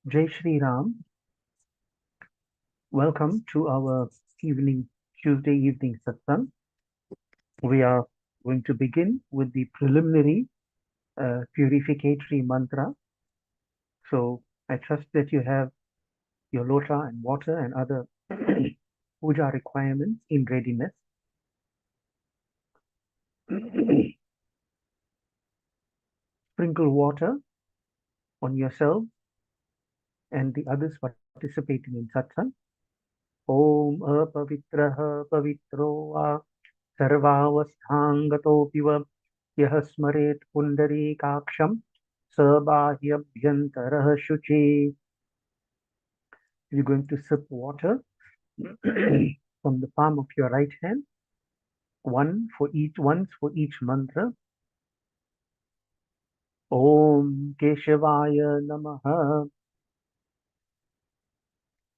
Jai Shri Ram. Welcome to our Tuesday evening satsang. We are going to begin with the preliminary purificatory mantra. So I trust that you have your lota and water and other puja requirements in readiness. Sprinkle water on yourself and the others participating in satsang. Om apavitraha pavitro va sarvavasthangato piva यः स्मरेत् पुण्डरीकाक्षं स बाह्यभ्यन्तरः शुचि. You're going to sip water from the palm of your right hand, once for each mantra. Om Keshevaya Namaha.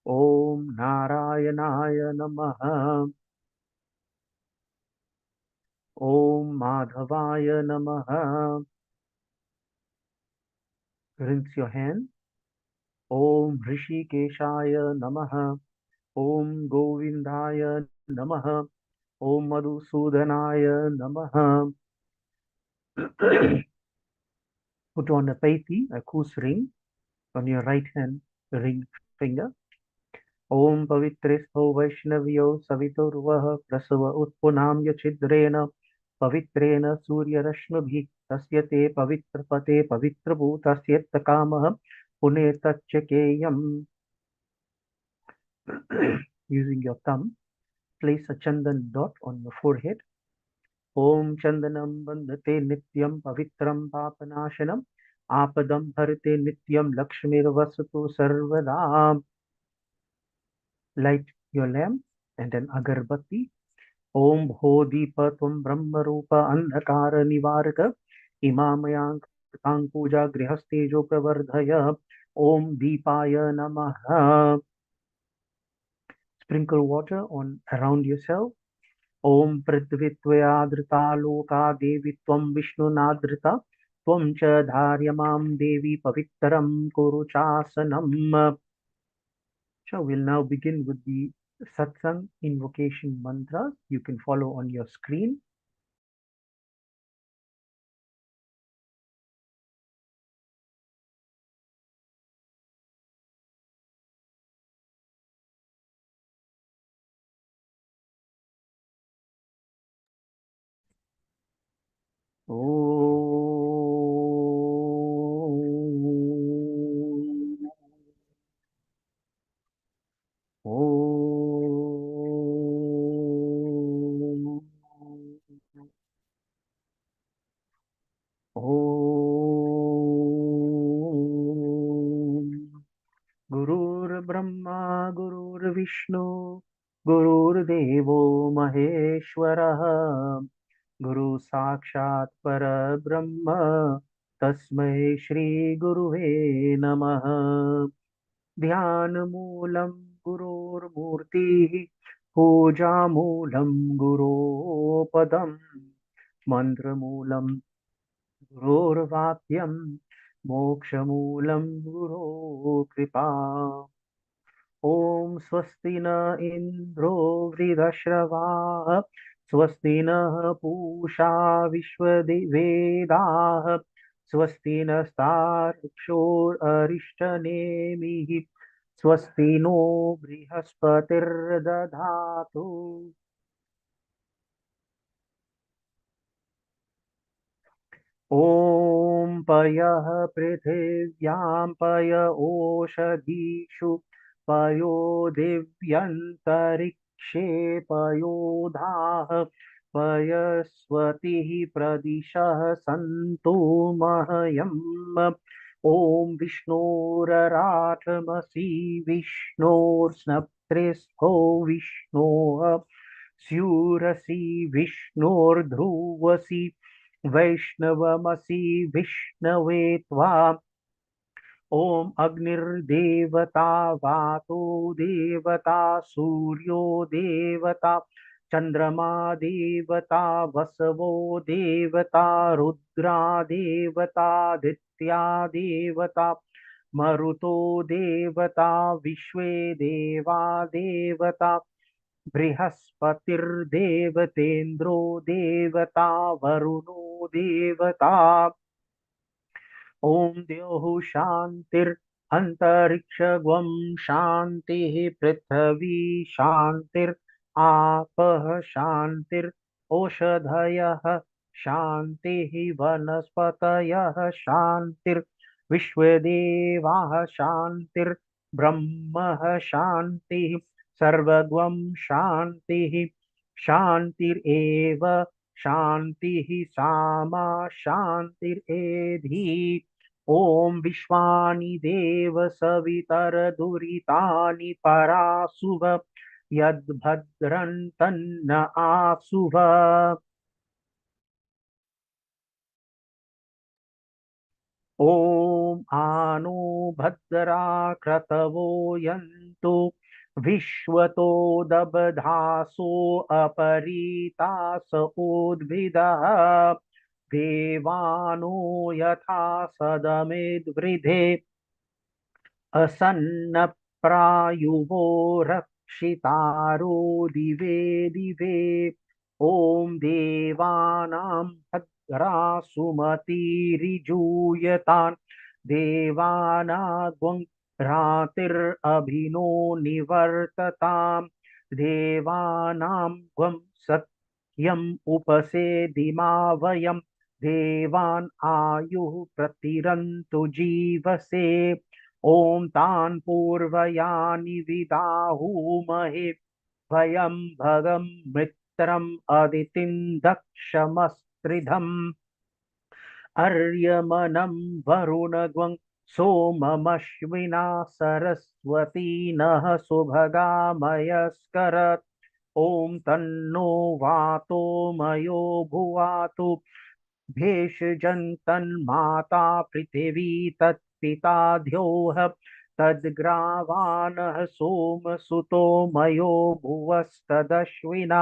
Om Narayanaya Namaha. Om Madhavaya Namaha. Rinse your hand. Om Rishikeshaya Namaha. Om Govindaya Namaha. Om Madhusudanaya Namaha. Put on a paiti, a kus ring, on your right hand ring finger. Om Pavitresto Vaishnavyo Saviturvah Prasava Utpunam Yachidrena Pavitrena Surya Rashmabhi Tasyate Pavitrapate Pavitrabhutasya Takamaha Punetachakeyam. Using your thumb, place a chandan dot on your forehead. Om Chandanam Bandhate Nityam Pavitram Papanashanam Apadam Bharate Nityam Lakshmir Vasatu Sarvada. Light your lamp and an agarbatti. Om Bhodeepa Tvam Brahma Rupa Andhakara Nivaraka Imamayang Tang Puja Grihastejo Pravardhaya. Om Deepaya Namaha. Sprinkle water on around yourself. Om Prithvitvayadrita Loka Devi Tvam Vishnunadrita Tvam Cha Dharyamam Devi Pavitram Kuru Chasanam. So we'll now begin with the satsang invocation mantra. You can follow on your screen. Om. Om. Om. Gurur Brahma, Gurur Vishnu, Gurur Devo Maheshwara, Guru Sakshat Para Brahma, Tasmai Shri Guruve Namaha. Dhyan Moolam Gurur Murti, Puja Moolam Guru Padam, Mantra Moolam Gurur Vakyam, Moksha Moolam Guru Kripa. Om Swasti na Indro Vridhashravah Swasti na Pusha Vishwadevedah Swasti na Starkshor Arishtanemihi Swasti no Brihaspatir Dadhatu. Om Payah Prithvyam Paya Oshadishu Payo Divyantarikshe Payo Dhah Payaswati Pradishah Santu Mahayam. Om Vishnuraratamasi Vishnur Snaptrisho Vishnu Surasi Vishnur Dhruvasi Vaishnavamasi Vishnave Tva. Om Agnir Devata Vato Devata Suryo Devata Chandrama Devata Vasavo Devata Rudra Devata Ditya Devata मरुतो देवता विश्वे देवा देवता बृहस्पतिर्देवतेन्द्रो देवता वरुणो देवता ॐ द्यौः शान्तिरन्तरिक्षगं शान्तिः पृथिवी शान्तिरापः शान्तिरौषधयः शान्तिः वनस्पतयः शान्तिर्विश्वदेवाः शान्तिर्ब्रह्मः शान्तिः सर्वगं शान्तिः शान्तिरेव शान्तिः सामा शान्तिरेधि ॐ विश्वानि देव सवितरदुरितानि परासुव यद्भद्रं तन्न आसुव ॐ आनो भद्रा क्रतवो यन्तु विश्वतो दबधासो अपरीतास उद्भिदः देवानो यथा सदमिद्वृधे असन्नप्रायुवो रक्षितारो दिवे दिवे ॐ देवानां भद्रा सुमतिरिजूयतान् देवानागं रातिरभिनो निवर्तताम् देवानां gwam सत्यम् उपसेदिमा वयम् देवान् आयुः प्रतिरन्तु जीवसे ॐ तान् पूर्वयानि विदाहुमहे वयं भगं मित्रम् अदितिं दक्षमस्त्रिधम् अर्यमनं वरुणग्वं सोममश्विना सरस्वती नः सुभगामयस्करत् ॐ तन्नो वातो मयो भुवातु भेषजन्तन्माता पृथिवी तत्पिता द्यौः तद्ग्रावाणः सोमसुतो मयो भुवस्तदश्विना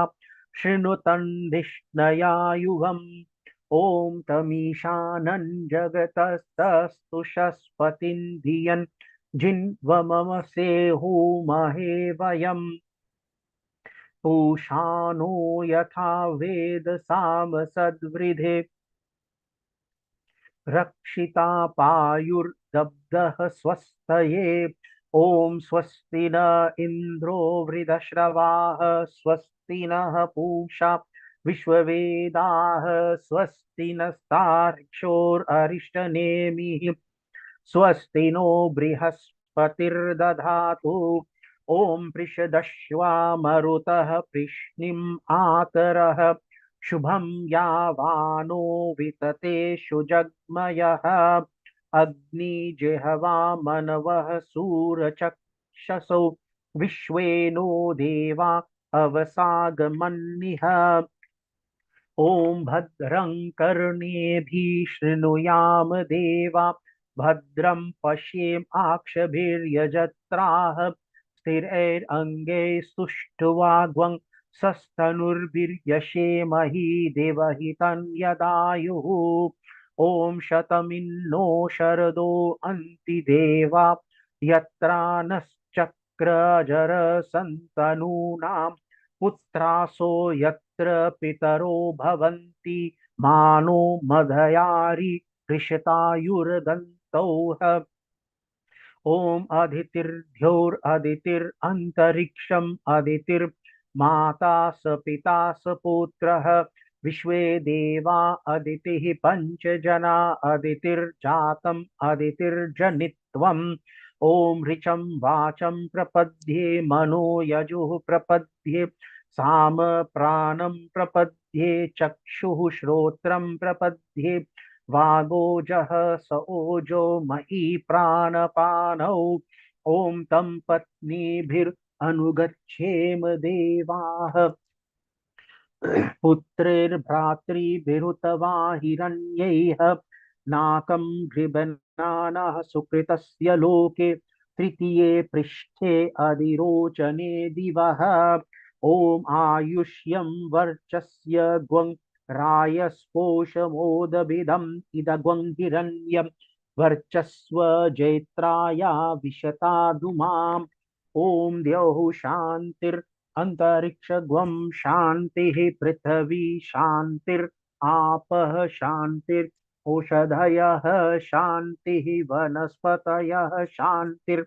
शृणुतन्धिष्णया युवम् ॐ तमीशानन् जगतस्तस्तु शस्पतिं धियन् जिन्वममसे हूमहे वयम् पूषानो यथा वेद सामसद्वृधे रक्षिता पायुर्दब्धः स्वस्तये ॐ स्वस्ति न इन्द्रो वृधश्रवाः स्वस्ति नः पूषा विश्ववेदाः स्वस्ति नस्तार्क्ष्योररिष्टनेमिः स्वस्ति नो बृहस्पतिर्दधातु ॐ पृषदश्वा मरुतः पृश्निम् आतरः शुभं यावानो विततेषु जग्मयः अग्निजिह्वा मनवः सूरचक्षसो विश्वेनो देवा अवसागमन्निह ॐ भद्रं कर्णेभिः शृणुयाम देवा भद्रं पश्येमाक्षभिर्यजत्राः स्थिरैरङ्गैः सुष्ठुवाग्वं सस्तनुर्भिर्यशेमहि देवहितं यदायुः ॐ शतमिन्नो शरदो अन्ति देवा यत्रा नश्चक्रजरसन्तनूनां पुत्रासो यत्र पितरो भवन्ति मानो मदयारि कृशतायुर्दन्तौः ॐ अदितिर्द्यौरदितिरन्तरिक्षम् अदितिर्माता स पिता स पुत्रः विश्वे देवा अदितिः पञ्चजना अदितिर्जातम् अदितिर्जनित्वम् ॐ ऋचं वाचं प्रपद्ये मनो यजुः प्रपद्ये साम प्राणं प्रपद्ये चक्षुः श्रोत्रं प्रपद्ये वागोजः स ओजो मही प्राणपानौ ॐ तं पत्नीभिरनुगच्छेम देवाः पुत्रैर्भ्रातृभिरुतवा हिरण्यैः नाकं गृभणानः सुकृतस्य लोके तृतीये पृष्ठे अधिरोचने दिवः ॐ आयुष्यं वर्चस्य ग्वं रायस्पोषमोदभिदम् इदग्वं हिरण्यम् वर्चस्व जैत्राया विशतादुमाम्। ॐ द्यौः शान्तिर् अन्तरिक्षगुं शान्तिः पृथिवी शान्तिर् आपः शान्तिर् ओषधयः शान्तिः वनस्पतयः शान्तिर्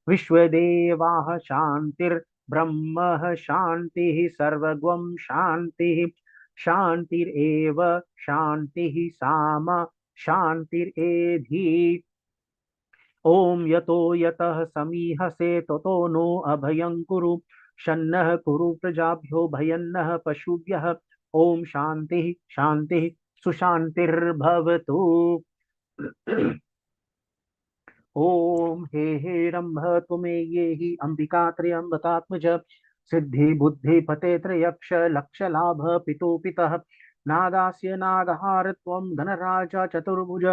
विश्वदेवाः शान्तिर्ब्रह्म शान्तिः सर्वगुं शान्तिः शान्तिरेव शान्तिः सामा शान्तिरेधि। ॐ यतो यतः समीहसे ततो नो अभयं कुरु शन्नः कुरु प्रजाभ्यो भयन्नः पशुभ्यः। ॐ शान्तिः शान्तिः सुशान्तिर्भवतु। ओम हे हे रंभ तुमे ये ही अंबिका त्र्यंबकात्मज सिद्धि बुद्धि फते त्रयक्ष लक्ष लाभ पितो पितः नागास्य नागहार त्वं गणराजा चतुर्भुज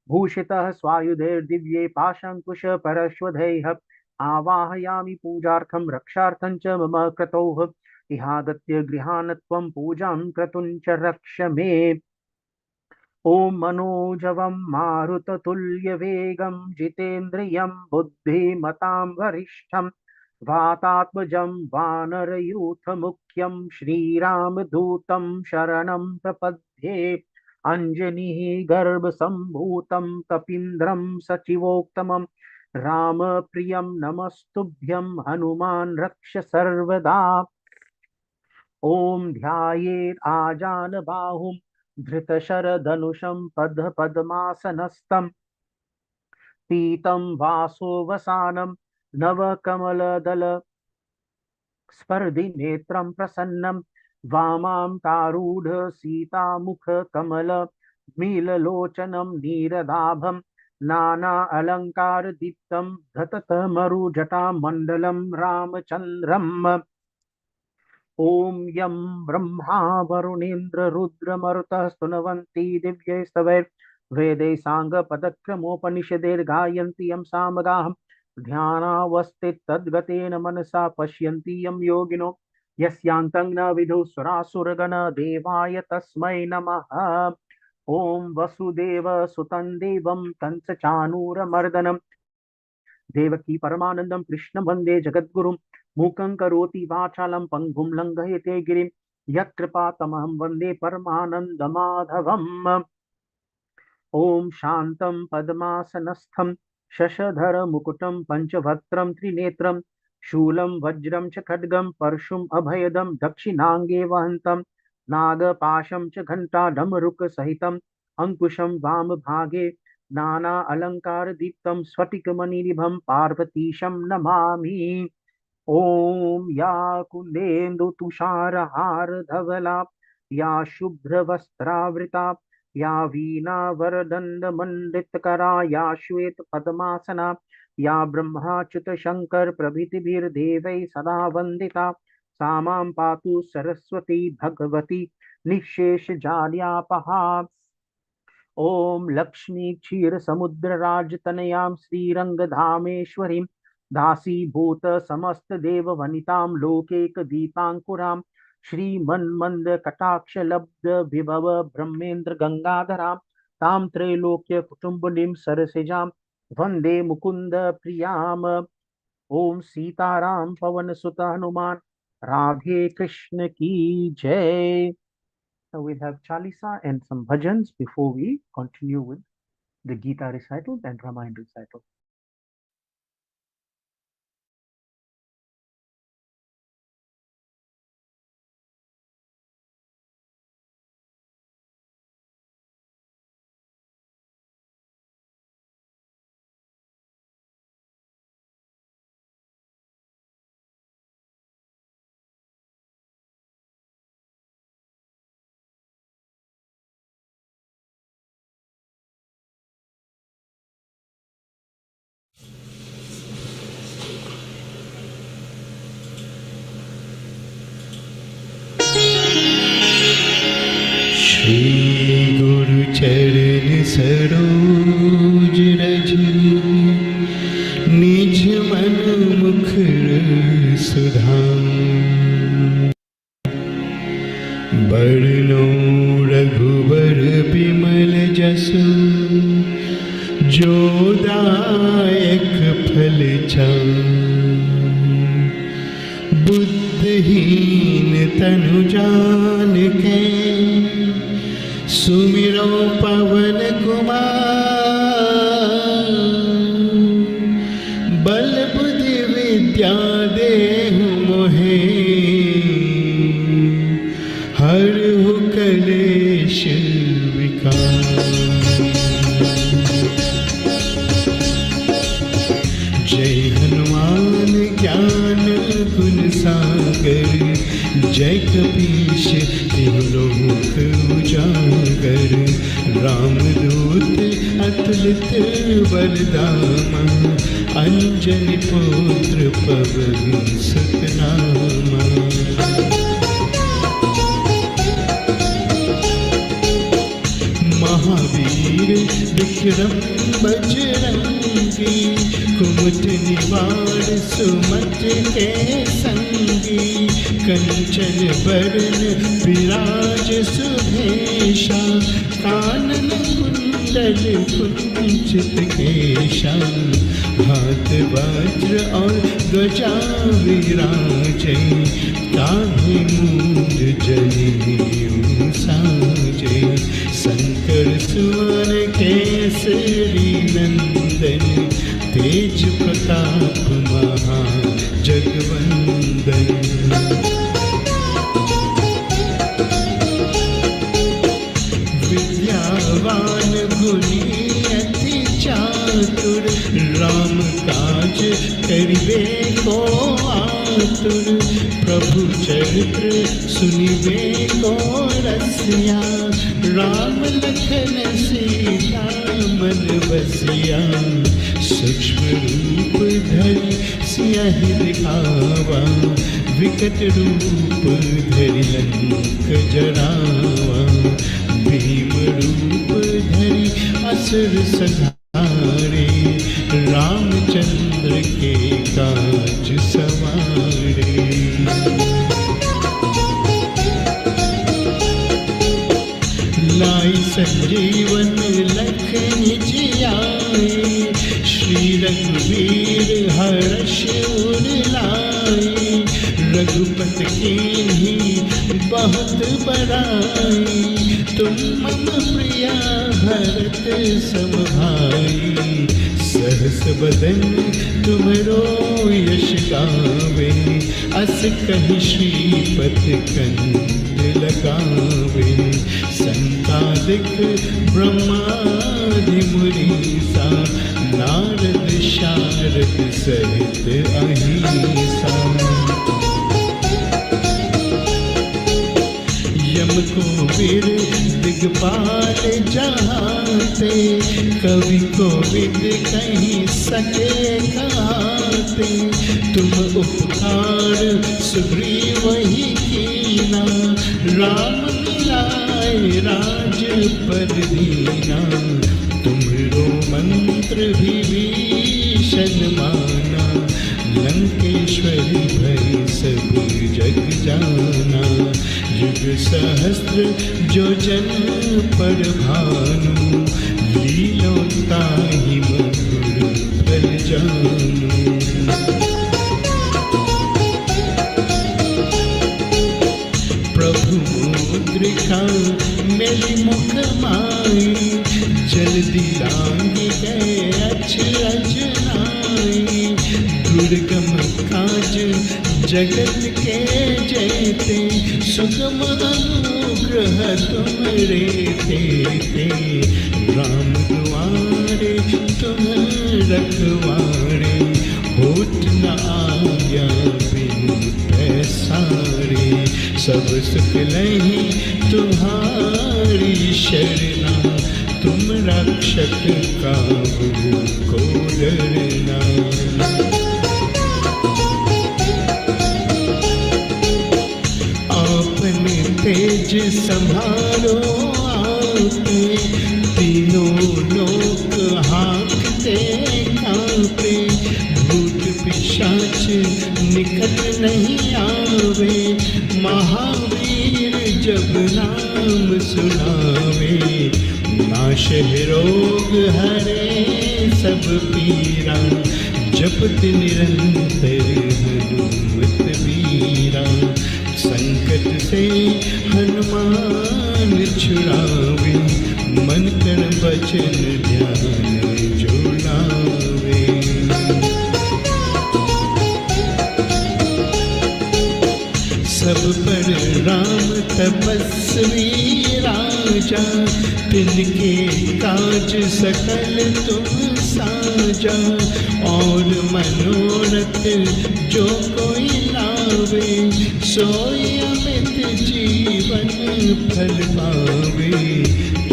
भूषितः स्वायुधैर्दिव्ये पाशंकुश परश्वधैः आवाहयामि पूजार्थं रक्षार्थं च मम क्रतोः इहागत्य गृहान् त्वं पूजां क्रतुं च रक्ष मे। ओम मनोजवं मारुततुल्यवेगं जितेन्द्रियं बुद्धिमतां वरिष्ठं वातात्मजं वानरयूथमुख्यं श्रीरामदूतं शरणं प्रपद्ये। अंजनीः गर्भसम्भूतं कपीन्द्रं सचिवोत्तमं रामप्रियं नमस्तुभ्यं हनुमान् रक्ष सर्वदा। ओम ध्यायेत् आजानबाहुं धृतशरधनुषं पद्मपद्मासनस्थं पीतं वासोवसानं नवकमलदल स्पर्धिनेत्रं प्रसन्नं वामां तारूढ सीतामुखकमल मीललोचनं नीरदाभं नाना अलंकार दीप्तं धततमरुजटामण्डलं रामचन्द्रम्। ओम यं ब्रह्मा वरुणेन्द्र रुद्र मरुतः स्तुनवन्ति दिव्यैस्तवैर् वेदैः साङ्गपदक्रमोपनिषदैर्गायन्ति यं सामगाः ध्यानावस्थितद्गतेन मनसा पश्यन्ति यं योगिनो यस्यान्तं न विदुः सुरासुरगण देवाय तस्मै नमः। ओम वसुदेव सुतं देवं कंसचाणूरमर्दनं देवकी परमानंदं कृष्ण वंदे जगद्गुरुं मूकं करोति वाचालं पंगुं लंघयते गिरिं यत्कृपातमहं वंदे परमानन्दमाधवम्। ओम शान्तं पद्मासनस्थं शशधर मुकुटं पंचवक्त्रं त्रिनेत्रं शूलं वज्रं च खड्गं परशुम् अभयदं दक्षिणाङ्गे वहन्तं नागपाशं च घण्टा डमरुक सहितं अंकुशं वामभागे नाना अलंकार दीप्तं स्फटिकमणिनिभं पार्वतीशं नमामि। ओम या कुंदेन्दु तुषारहार धवला या शुभ्रवस्त्रावृता या वीणावरदंड मंडितकरा या श्वेत पद्मासना या ब्रह्माच्युत शंकर प्रभृतिभिर्देवैः सदा वंदिता सा मां पातु सरस्वती भगवती निःशेषजाड्यापहा। ओम लक्ष्मी क्षीर समुद्र राजतनयां श्रीरंगधामेश्वरीं दासीभूत समस्त देव वनितां लोकैक दीपांकुरां श्रीमन्मंद कटाक्ष लब्ध विभव ब्रह्मेन्द्र गंगाधरां तां त्रैलोक्य कुटुंबिनीं सरसिजां वंदे मुकुंद प्रियाम। ओम सीताराम पवन सुत हनुमान राधे कृष्ण की जय। So we'll have Chalisa and some bhajans before we continue with the Gita recital and Ramayana recital. Shri गुरु चरण सरोज रज निज मन मुखर सुधाम बरनो रघुबर बिमल जसु जोदायक फल बुद्धहीन तनु जान के सुमिरो पवन कुमार बल बुद्धि विद्या देहु मोहे हरहु कलेश विकार। जय हनुमान ज्ञान गुण सागर जय कपीश तिहु लोक उजागर रामदूत अतुलित बलधामा अंजनी पुत्र पवन सुत नामा। महावीर विक्रम बजरंगी कुमति निवार सुमत के संगी कंचन बरन विराज सुभेशा कानन कुंडल कुंचित केशा हाथ वज्र और ध्वजा विराजे कान्हे मूंज जनेऊ साजे शंकर सुवन केसरी नंदन तेज प्रताप महा जगवंदन। विद्यावान गुणी अति चातुर राम काज करिबे को आतुर प्रभु चरित्र सुनिबे को रसिया राम लखन सीता मन बसिया सूक्ष्म रूप धरि सियहि दिखावा विकट रूप धरि लंक जरावा भीम रूप धरि असुर संहारे रामचंद्र के काज सवारे। लाई संजीवन लखन जियाए श्री रघुवीर हर्ष उर लाए रघुपत कीन्ही बहुत बड़ाई तुम मम प्रिया भरत सम भाई सहस बदन तुमरो यश गावे अस कहि श्रीपद कंठ लगावे संतादिक ब्रह्मादि मुनीसा नारद शारद सहित अहिसा। यम को वीर दिगपाल जहाते कवि को विद कहीं सके कहते तुम उपकार सुग्रीव वही कीना राम मिलाए राज पर दीना तुम्हारो मंत्र विभीषण माना लंकेश्वरी भई सब जग जाना युग सहस्त्र जो जन पर भानु लीलोताहि मधुर फल जानू। प्रभु मुद्रिका मेरी मुख माई जल्दी लांगी गए अचरज नाई दुर्गम काज जगत के जेते सुगम अनुग्रह तुमरे थे राम दुआरे तुम रखवारे होत न आज्ञा बिनु पैसारे सब सुख लही तुम्हारी शरणा तुम रक्षक काहू को डरना। आपने तेज संभालो आपे तीनों लोक हाँकते कांपे भूत पिशाच निकट नहीं आवे महावीर जब नाम सुनावे नाश रोग हरे सब पीरा, जपत निरंतर हनुमत वीरा। संकट से हनुमान छुड़ावे, मन तन वचन ध्यान जुड़ावे। सब पर राम तपस्वी राजा, तिनके काज सकल तुम साजा। और मनोरथ जो कोई लावे, सोई अमित जीवन फल पावे।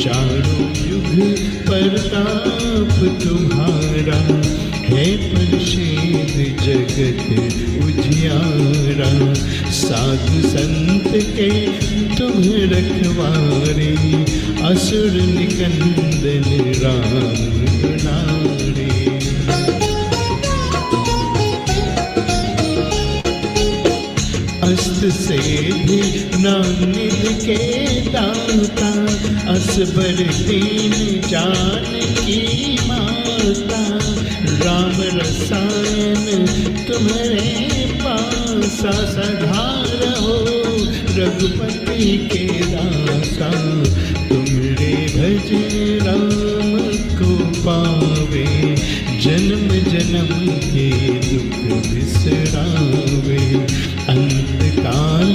चारों युग प्रताप तुम्हारा, है प्रसिद्ध जगत उजियारा। साधु संत के तुम रखवारे, असुर निकंदन राम दुलारे। अस्त से भी नानिद के दाता, असबर दीन जानकी माता। राम रसायन तुम्हारे पासा, सधा रहो रघुपति के दासा। तुमरे भज राम को पावे, जन्म जन्म के दुख बिसरावे। अंत काल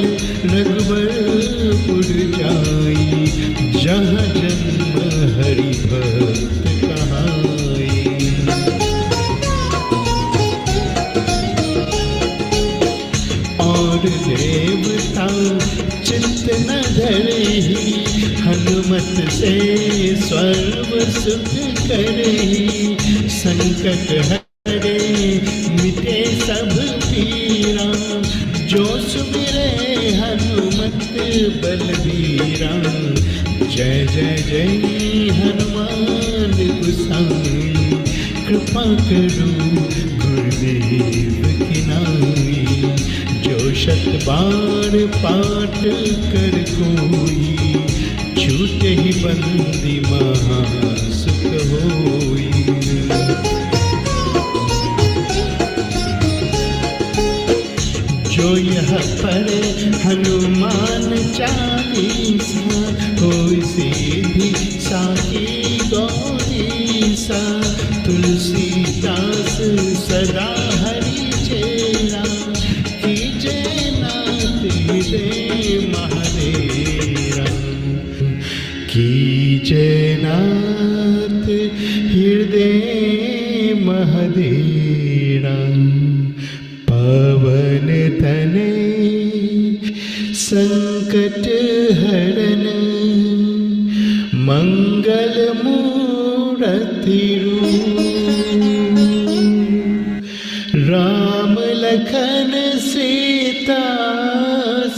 रघुबरपुर जाई, जहाँ जन्म हरि भक्त कहाई। और देवता चित्त न धरहि, हनुमत से सर्व सुख करहि। संकट हरे मिटे सब पीरा, जो सुमिरे हनुमत बलबीरा। जय जय जय हनुमान गोसाई, कृपा करो गुरुदेव की नाई। जो शत बार पाठ कर कोई, छूटे ही बंदी महासुख होई। जो यह पढ़े हनुमान चालीसा, होई सीधी साकी गौरीसा। तुलसीदास सदा हरि चेरा, कीजे नाथ हृदय महादेरा। कीजे नाथ हृदय महादेरा। पवन तने संकट हरन, मंगल मूर्ति रूप। राम लखन सीता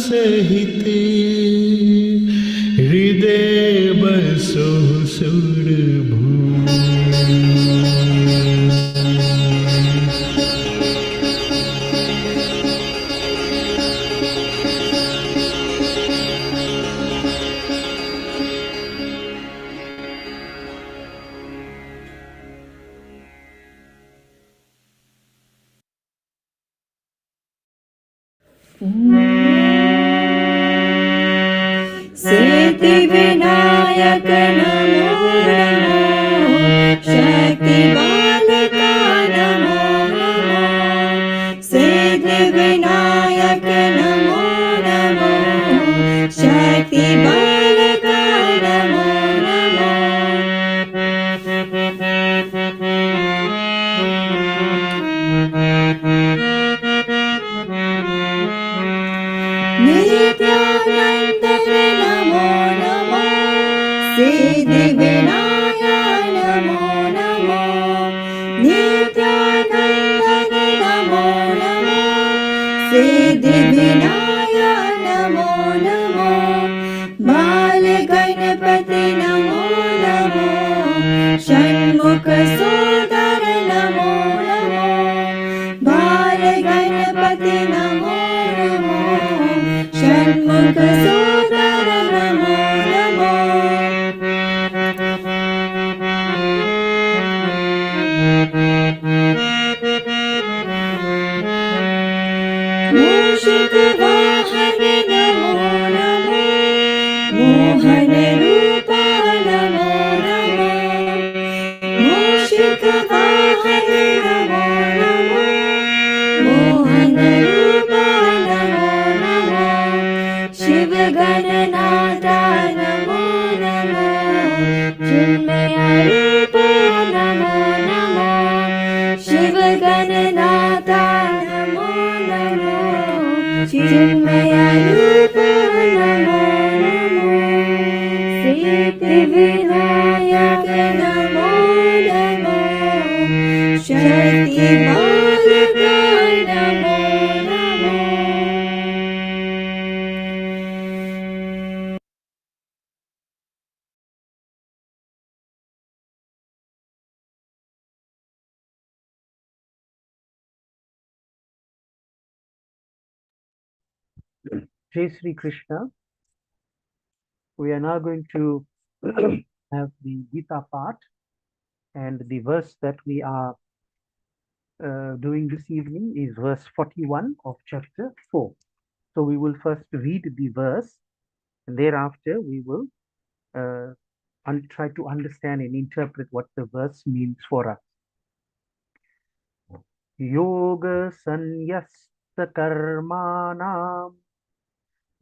सहित, हृदय बसो सुरभूप। सिद्धि विनायक नमो नमो, शक्ति बालका नमो नमो। सिद्धि विनायक नमो नमो, शक्ति बालका नमो नमो। नित्यानंद नमो नमो, सिद्धि Namo Namo मोहनरूपा Namo Namo शिवगणनाथा Namo Namo चिन्मयरूपा Namo Namo शिवगणनाथा Namo Namo चिन्मयरूपा Namo Namo Siddhivinayak Namo Namo शक्तिबालक Namo Namo Jai Sri Krishna. We are now going to have the Gita part, and the verse that we are doing this evening is verse 41 of chapter 4. So we will first read the verse, and thereafter we will try to understand and interpret what the verse means for us. Yoga sanyasta karmanam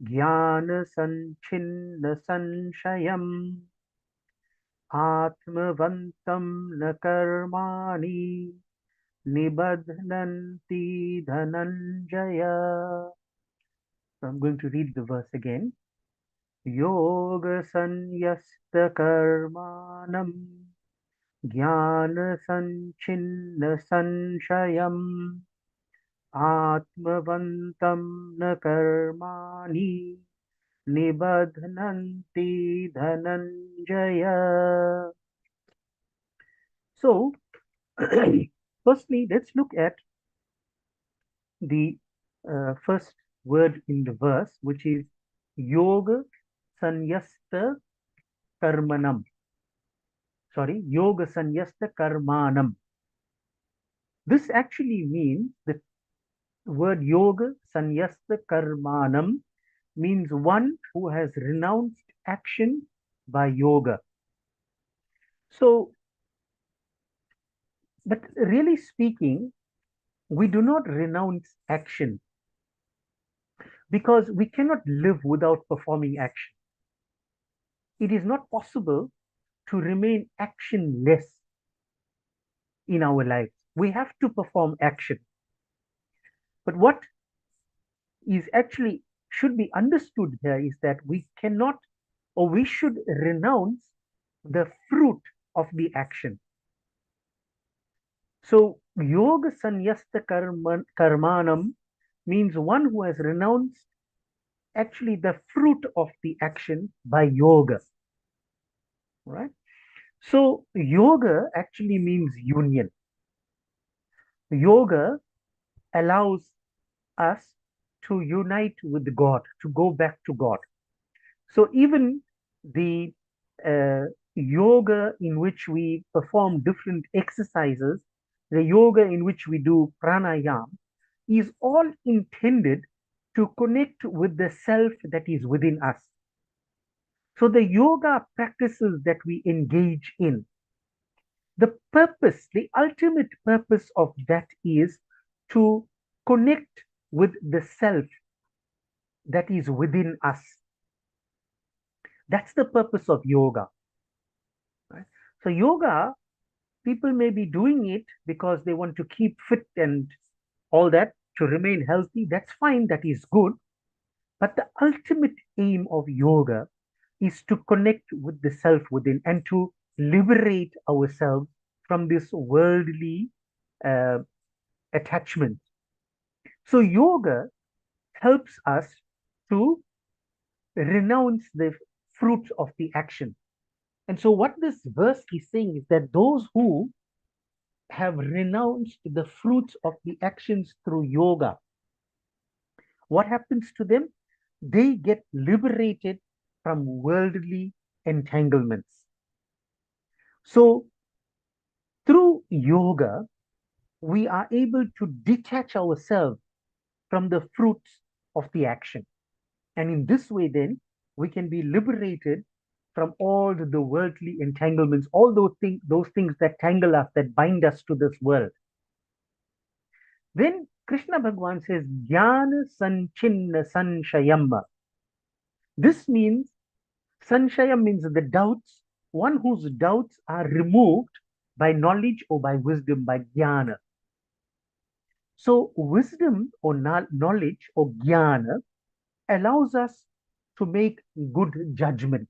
jnana sanchinna sanshayam atmavantam na karmani nibadhananti dhananjaya. So I'm going to read the verse again. Yoga sanyasta karmanam jnana sanchinna sanshayam atmavantam na karmani nibadhananti dhananjaya. So, firstly, let's look at the first word in the verse, which is yoga sanyasta karmanam. Sorry, yoga sanyasta karmanam. This actually means, the word yoga sanyasta karmanam means one who has renounced action by yoga. So, but really speaking, we do not renounce action because we cannot live without performing action. It is not possible to remain actionless in our lives. We have to perform action. But what is actually should be understood here is that we cannot, or we should renounce the fruit of the action. So yoga sanyasta karmanam means one who has renounced actually the fruit of the action by yoga, right? So yoga actually means union. Yoga allows us to unite with God, to go back to God. So even the yoga in which we perform different exercises, the yoga in which we do pranayam, is all intended to connect with the self that is within us. So the yoga practices that we engage in, the purpose, the ultimate purpose of that is to connect with the self that is within us. That's the purpose of yoga. Right? So yoga, people may be doing it because they want to keep fit and all that, to remain healthy. That's fine, that is good. But the ultimate aim of yoga is to connect with the self within and to liberate ourselves from this worldly attachment. So yoga helps us to renounce the fruits of the action. And so what this verse is saying is that those who have renounced the fruits of the actions through yoga, what happens to them? They get liberated from worldly entanglements. So through yoga, we are able to detach ourselves from the fruits of the action. And in this way, then, we can be liberated from all the worldly entanglements, all those things that tangle us, that bind us to this world. Then Krishna Bhagavan says, Jnana Sanchinna Sanshayam. This means, Sanshayam means the doubts, one whose doubts are removed by knowledge or by wisdom, by jnana. So wisdom or knowledge or jnana allows us to make good judgment.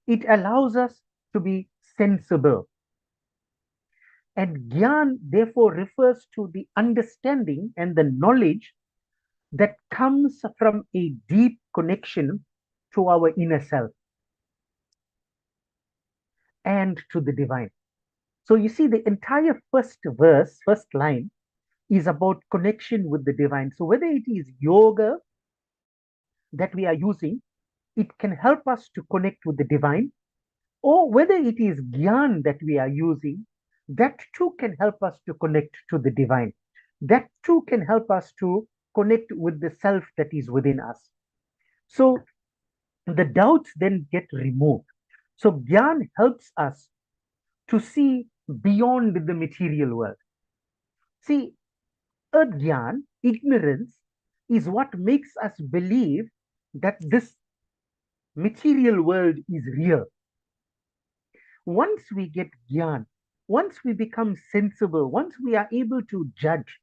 It allows us to be sensible. And Gyan therefore refers to the understanding and the knowledge that comes from a deep connection to our inner self and to the divine. So you see, the entire first verse, first line, is about connection with the divine. So whether it is yoga that we are using, it can help us to connect with the divine, or whether it is Gyan that we are using, that too can help us to connect to the divine. That too can help us to connect with the self that is within us. So the doubts then get removed. So Gyan helps us to see beyond the material world. See, Agyan, ignorance, is what makes us believe that this material world is real. Once we get Gyan, once we become sensible, once we are able to judge,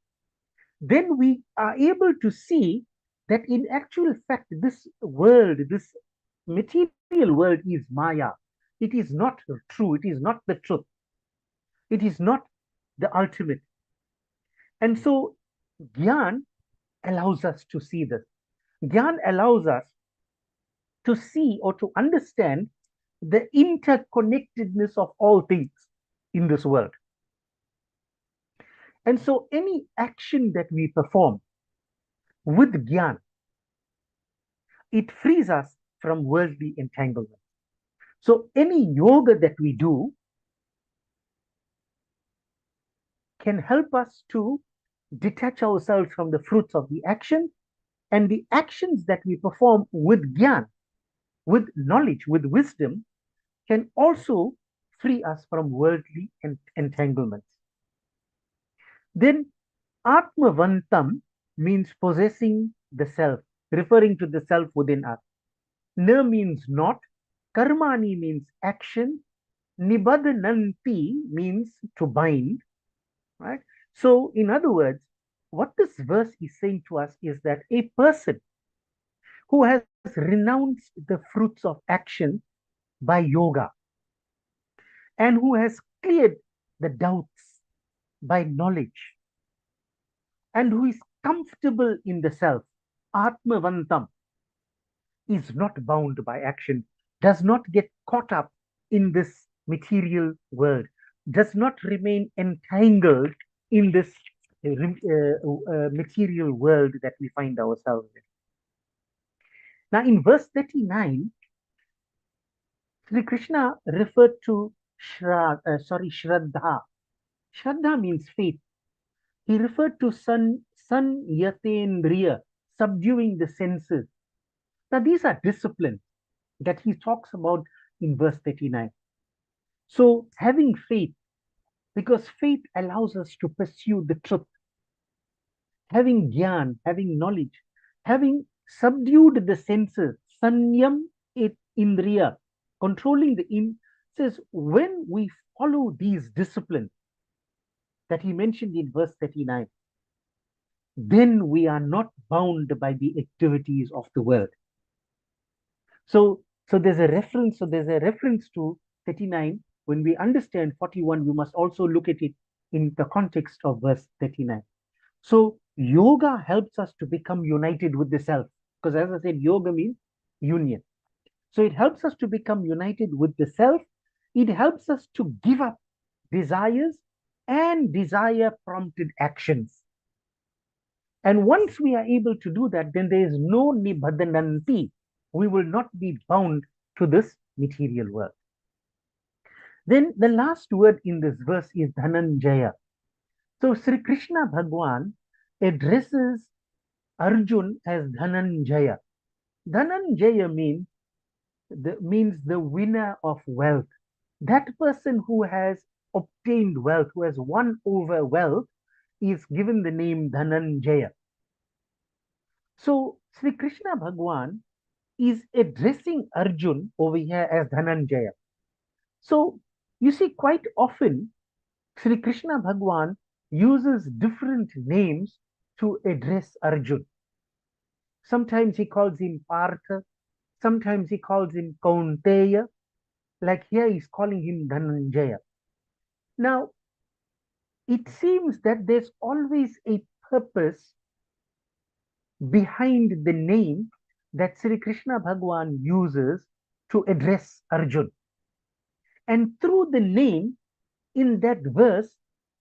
then we are able to see that in actual fact, this world, this material world is Maya. It is not true. It is not the truth. It is not the ultimate. And so Gyan allows us to see this. Gyan allows us to see or to understand the interconnectedness of all things in this world. And so any action that we perform with Gyan, it frees us from worldly entanglement. So any yoga that we do can help us to detach ourselves from the fruits of the action, and the actions that we perform with Gyan, with knowledge, with wisdom, can also free us from worldly entanglements. Then Atmavantam means possessing the self, referring to the self within us. Na means not, Karmani means action, Nibadhananti means to bind, right? So, in other words, what this verse is saying to us is that a person who has renounced the fruits of action by yoga and who has cleared the doubts by knowledge and who is comfortable in the self, Atmavantam, is not bound by action, does not get caught up in this material world, does not remain entangled in this material world that we find ourselves in. Now, in verse 39, Sri Krishna referred to Shraddha. Shraddha means faith. He referred to Sanyatendriya, subduing the senses. Now, these are disciplines that he talks about in verse 39. So, having faith, because faith allows us to pursue the truth. Having jnana, having knowledge, having subdued the senses, sanyam it indriya, controlling the says when we follow these disciplines that he mentioned in verse 39, then we are not bound by the activities of the world. So there's a reference to 39. When we understand 41, we must also look at it in the context of verse 39. So yoga helps us to become united with the self, because as I said, yoga means union. So it helps us to become united with the self. It helps us to give up desires and desire prompted actions. And once we are able to do that, then there is no nibadhananti. We will not be bound to this material world. Then the last word in this verse is Dhananjaya. So Sri Krishna Bhagwan addresses Arjun as Dhananjaya. Dhananjaya means means the winner of wealth. That person who has obtained wealth, who has won over wealth, is given the name Dhananjaya. So Sri Krishna Bhagwan is addressing Arjun over here as Dhananjaya. So you see, quite often Sri Krishna Bhagwan uses different names to address Arjun. Sometimes he calls him Partha, sometimes he calls him Kaunteya, like here he's calling him Dhananjaya. Now, it seems that there's always a purpose behind the name that Sri Krishna Bhagwan uses to address Arjun. And through the name in that verse,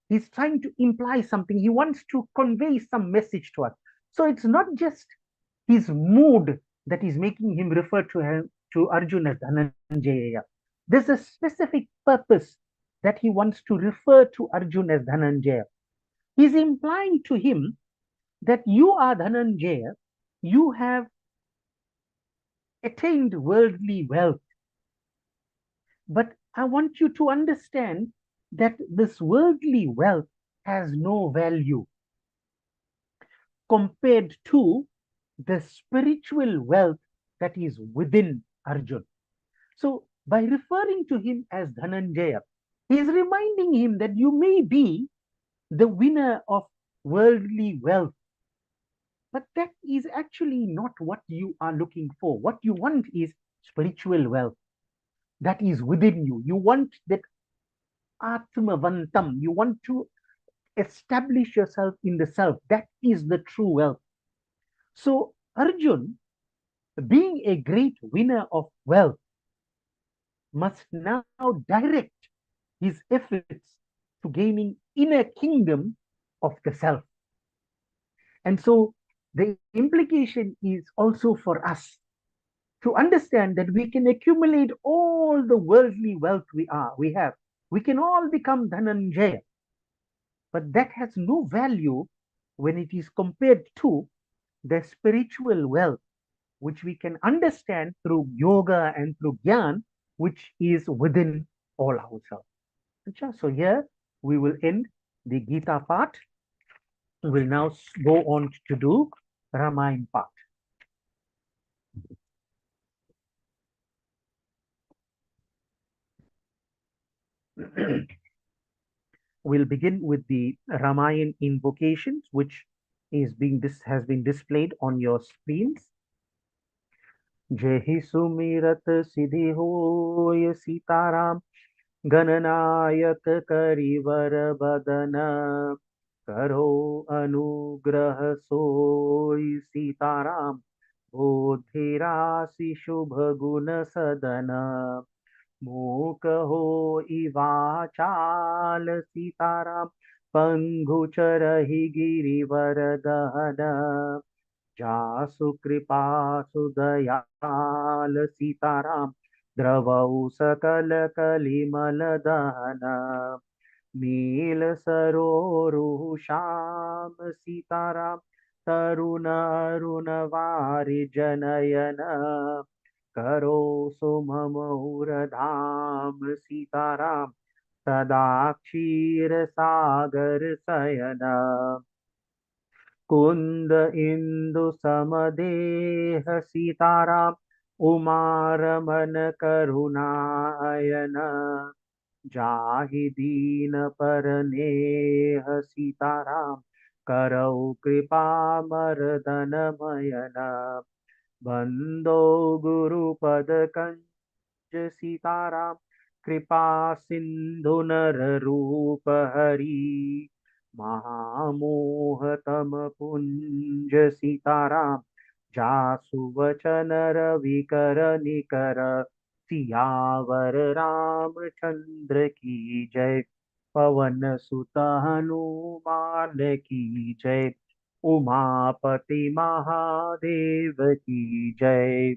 he's trying to imply something. He wants to convey some message to us. So it's not just his mood that is making him refer to him, to Arjun as Dhananjaya. There's a specific purpose that he wants to refer to Arjun as Dhananjaya. He's implying to him that you are Dhananjaya, you have attained worldly wealth, but I want you to understand that this worldly wealth has no value compared to the spiritual wealth that is within Arjun. So, by referring to him as Dhananjaya, he is reminding him that you may be the winner of worldly wealth, but that is actually not what you are looking for. What you want is spiritual wealth that is within you. You want that Atmavantam. You want to establish yourself in the self. That is the true wealth. So, Arjun, being a great winner of wealth, must now direct his efforts to gaining inner kingdom of the self. And so the implication is also for us to understand that we can accumulate all the worldly wealth we have. We can all become Dhananjaya, but that has no value when it is compared to the spiritual wealth which we can understand through yoga and through gyan, which is within all ourselves. So here we will end the Gita part. We will now go on to do Ramayana part. We'll begin with the Ramayana invocations, which has been displayed on your screens. जय ही सुमिरत सिद्धि होय सीताराम गणनायक करिवर बदन करो अनुग्रह सोय सीताराम बुद्धि राशि शुभ गुण सदन मूक हो इवाचाल सीताराम पंगुचरहि गिरिवर दहन जासु कृपा सुदयाल सीताराम द्रवौ सकल कलिमल दहन नील सरोरु श्याम सीताराम तरुण अरुण वारि जनयन करो सुममौर धाम सीताराम सदा क्षीर सागर शयन कुंद इंदु समदेह सीताराम उमारमन करुणायन जाहि दीन परनेह सीताराम करौ कृपा मर्दन मयन बंदो गुरुपद कंज सीताराम कृपा सिंधु नर रूप हरि महामोह तम पुंज सीताराम जासु वचन रविकर निकर सियावर रामचंद्र की जय पवन सुत हनुमान की जय उमापति महादेव की जय।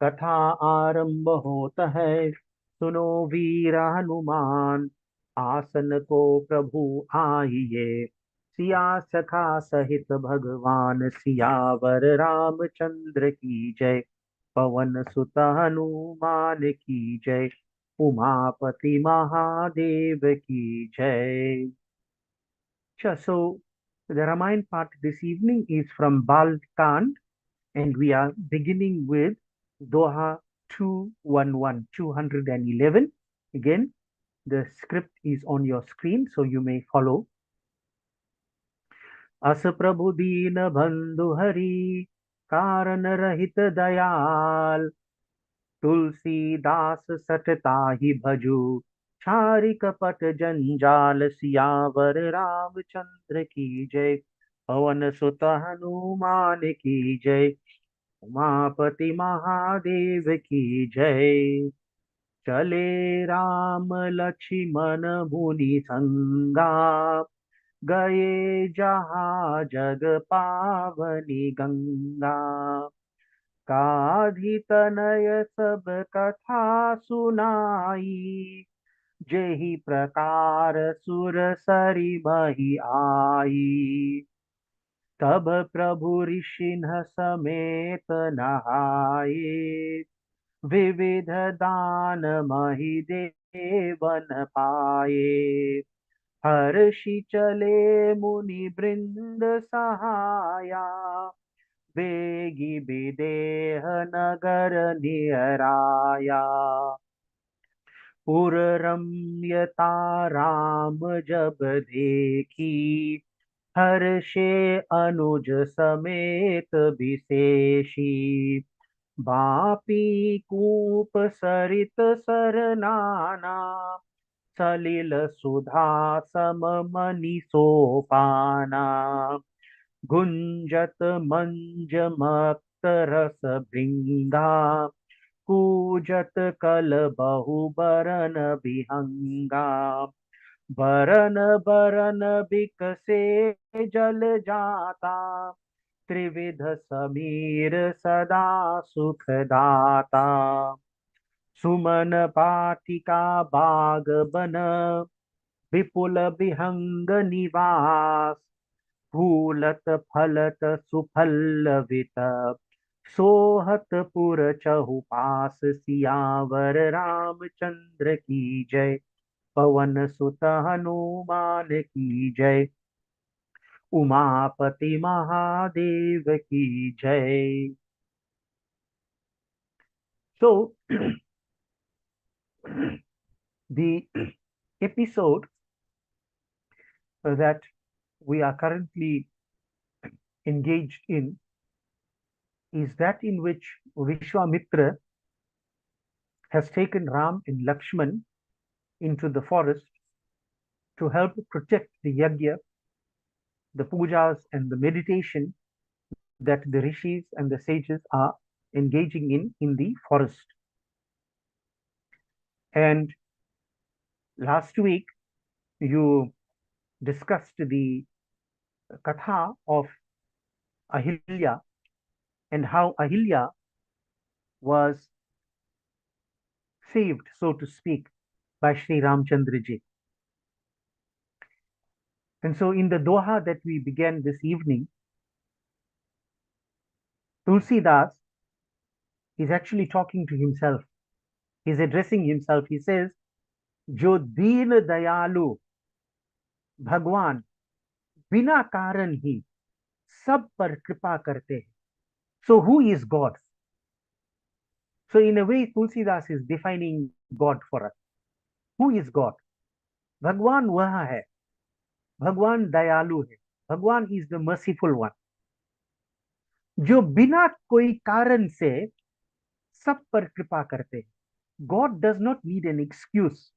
कथा आरंभ होता है, सुनो वीर हनुमान आसन को प्रभु आइए सिया सखा सहित भगवान सियावर रामचंद्र की जय। पवन सुत हनुमान की जय, उमापति महादेव की जय. So the Ramayana part this evening is from Bal Kand, and we are beginning with Doha 211, 211. Again, the script is on your screen, so you may follow. अस प्रभु दीन बंधु हरि, कारण रहित दयाल, तुलसीदास सठताहि भजु, छारि कपट जंजाल, सियावर रामचंद्र की जय. पवन सुत हनुमान की जय, उमापति महादेव की जय. चले राम लक्ष्मण मुनि संगा, गए जहाँ जग पावनी गंगा. काढ़ी तनय सब कथा सुनाई, जेहि प्रकार सुर सरि बहि आई. तब प्रभु ऋषिन्ह समेत नहाए, विविध दान महि देवन पाए. हर्षि चले मुनि बृंद सहाया, वेगी विदेह नगर नियराया. पुर रम्यता राम जब देखी, हर्षे अनुज समेत विशेषी. बापी कूप सरित सरनाना, सलिल सुधा सम मनि सोपाना. गुंजत मंज मक्त रस भृंगा, कूजत कल बहु बरन बिहंगा. बरन बरन बिकसे जल जाता, त्रिविध समीर सदा सुखदाता. सुमन पाटिका बाग बन, विपुल विहंग निवास. फूलत फलत सुफल्लवित, सोहत पुर चहुपास. सियावर रामचंद्र की जय, पवन सुत हनुमान की जय, उमापति महादेव की जय. So the episode that we are currently engaged in is that in which Vishwamitra has taken Ram and Lakshman into the forest to help protect the yajna, the pujas and the meditation that the rishis and the sages are engaging in the forest. And last week you discussed the katha of Ahilya and how Ahilya was saved, so to speak, by Sri Ramchandra ji. And so in the doha that we began this evening, Tulsidas is actually talking to himself. He's addressing himself. He says, Jo deen dayalu Bhagwan बिना कारण ही सब पर कृपा करते हैं. So who is God? So in a way, Tulsidas is defining God for us. Who is God? भगवान वह है, भगवान दयालु है, भगवान is the merciful one, जो बिना कोई कारण से सब पर कृपा करते हैं. God does not need an excuse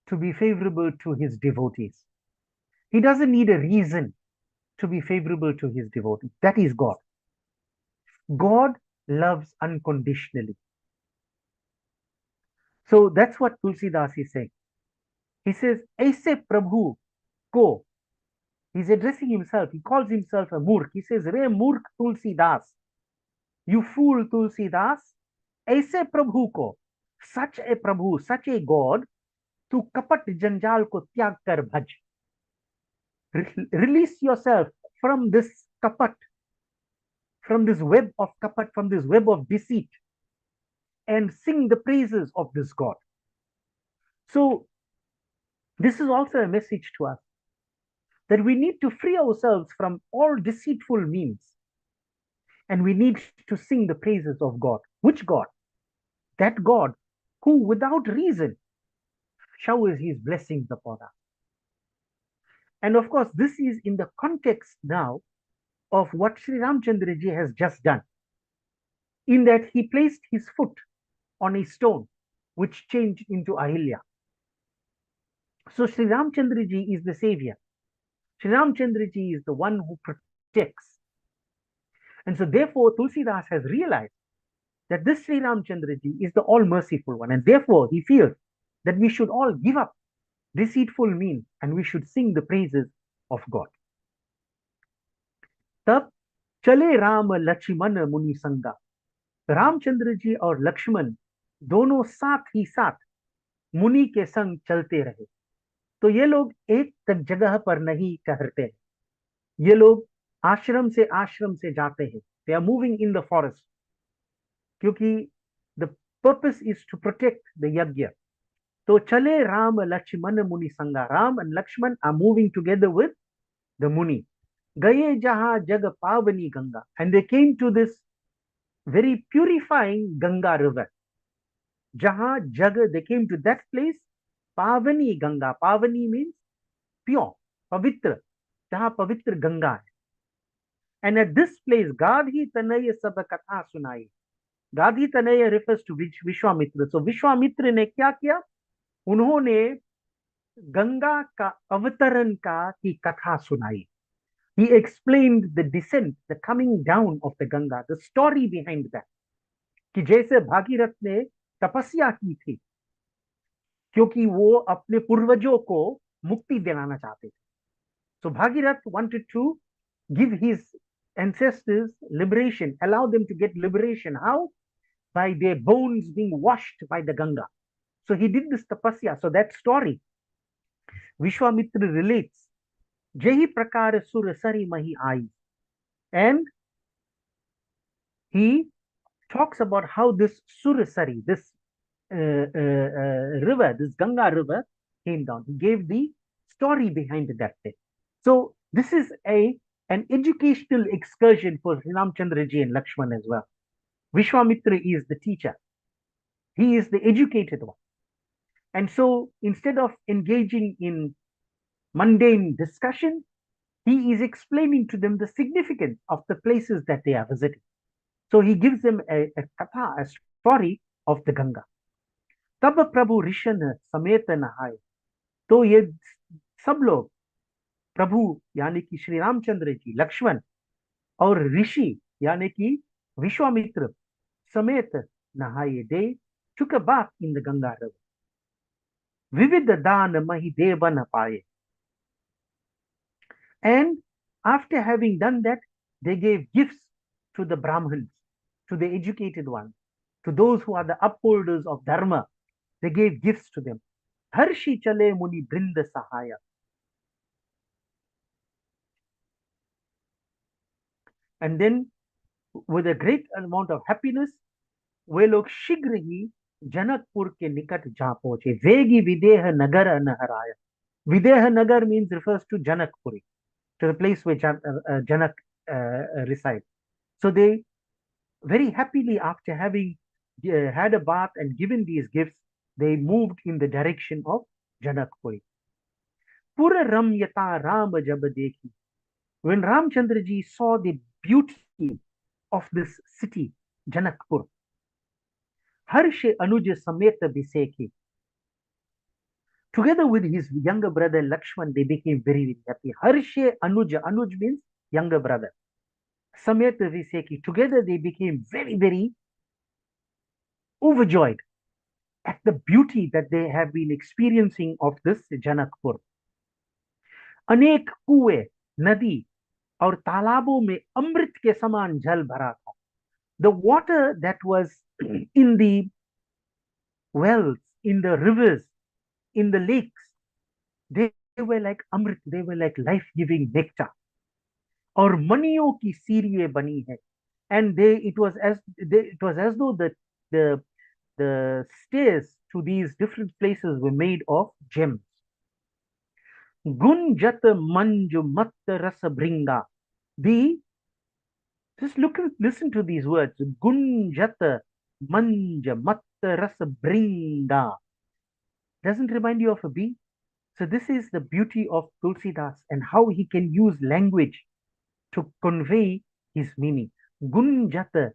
to be favorable to his devotees. He doesn't need a reason to be favorable to his devotees. That is God. God loves unconditionally. So that's what Tulsidas is saying. He says, Aise Prabhu ko. He's addressing himself. He calls himself a Murk. He says, Re Murk Tulsidas. You fool Tulsidas. Aise Prabhu ko. Such a Prabhu, such a God, tu kapat janjal ko tyag kar bhaj. Release yourself from this kapat, from this web of kapat, from this web of deceit. and sing the praises of this God. So this is also a message to us that we need to free ourselves from all deceitful means, and we need to sing the praises of God. Which God? That God who without reason showers his blessings upon us. And of course, this is in the context now of what Sri Ramchandra ji has just done, in that he placed his foot on a stone which changed into Ahilya. So Sri Ramchandra ji is the savior. Sri Ramchandra ji is the one who protects. And so therefore Tulsidas has realized that this Sri Ramchandra ji is the all merciful one, and therefore he feels that we should all give up deceitful means and we should sing the praises of God. तब चले राम लक्ष्मण मुनि संगा, रामचंद्र जी और लक्ष्मण दोनों साथ ही साथ मुनि के संग चलते रहे. तो ये लोग एक तक जगह पर नहीं ठहरते हैं, ये लोग आश्रम से जाते हैं. They are moving in the forest, क्योंकि the purpose is to protect the yajna. तो चले राम लक्ष्मण मुनि संगा, Ram and Lakshman are moving together with the Muni. गए जहां जग पावनी Ganga, and they came to this very purifying Ganga river. Jahan jag, they came to that place, Pavani Ganga. Pavani means pure, pavitra, jahan pavitra Ganga hai. And at this place, Gadhi Tanaya Sab Katha Sunai. Gadhi Tanaya refers to Vishwamitra. So Vishwamitra ne kya kiya? उन्होंने गंगा का अवतरण का की कथा सुनाई. He explained the descent, the coming down of the Ganga, the story behind that. कि जैसे भागीरथ ने तपस्या की थी, क्योंकि वो अपने पूर्वजों को मुक्ति दिलाना चाहते थे. So Bhagirath wanted to give his ancestors liberation, allow them to get liberation. How? By their bones being washed by the Ganga. So he did this tapasya. So that story, Vishwamitra relates, Jehi prakar sur sari mahi ai. And he talks about how this Surasari, this river, this Ganga river came down. He gave the story behind that thing. So this is an educational excursion for Ramchandra ji and Lakshman as well. Vishwamitra is the teacher. He is the educated one. And so instead of engaging in mundane discussion, he is explaining to them the significance of the places that they are visiting. So he gives them a katha, a story of the Ganga. तब प्रभु ऋषन समेत नहाए. तो ये सब लोग, प्रभु यानी कि श्री रामचंद्र जी, लक्ष्मण और ऋषि यानी कि विश्वामित्र समेत नहाए. They took a bath in the Ganga river. विविध दान मही देवन पाए. And after having done that, they gave gifts to the Brahmins, to the educated ones, to those who are the upholders of Dharma. They gave gifts to them. Harshi chale muni brinda sahaya. And then, with a great amount of happiness, वे लोग शीघ्र ही जनकपुर के निकट जा पहुंचे. वेगी विदेह नगर अनहराया. Videha Nagar means refers to Janakpuri, to the place where Janak resides. So they very happily, after having had a bath and given these gifts, they moved in the direction of Janakpuri. Pura Ramyata Rama Jabadeki. When Ramchandra ji saw the beauty of this city, Janakpur, Harshe Anuja Sameta Biseki. Together with his younger brother Lakshman, they became very, very happy. Harshe Anuja, Anuj means younger brother. Sameta Viseki, together they became very, very overjoyed at the beauty that they have been experiencing of this Janakpur. अनेक कुएं, नदी और तालाबों में अमृत के समान जल भरा था. The water that was in the wells, in the rivers, in the lakes, they were like amrit, they were like life-giving nectar. और मनियों की सीरिये बनी है. And it was as though the the stairs to these different places were made of gems. Gunjat manju mat rasa bringa. The Just listen to these words. Gunjat manja mat rasa bringa. Doesn't remind you of a bee? So this is the beauty of Tulsidas and how he can use language to convey his meaning. Gunjata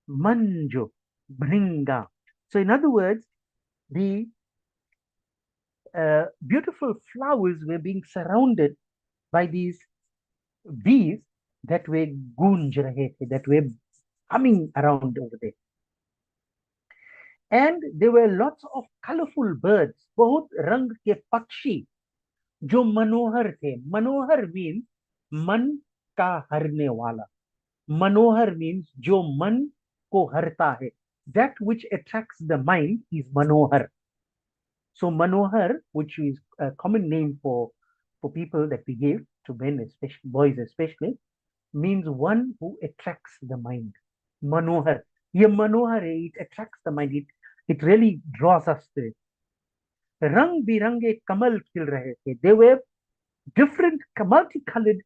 manjo bringa. So in other words, the beautiful flowers were being surrounded by these bees that were gunj rahe the, that were humming around over there. And there were lots of colorful birds, बहुत रंग के पक्षी जो मनोहर थे. मनोहर means मन का हरने वाला. मनोहर means जो मन को हरता है. That which attracts the mind is manohar. So manohar, which is a common name for people that we give to men, especially boys especially, means one who attracts the mind. Manohar. ये मनोहर है, it attracts the mind. It really draws us to it. रंग बिरंगे कमल खिल रहे थे. There were different multicolored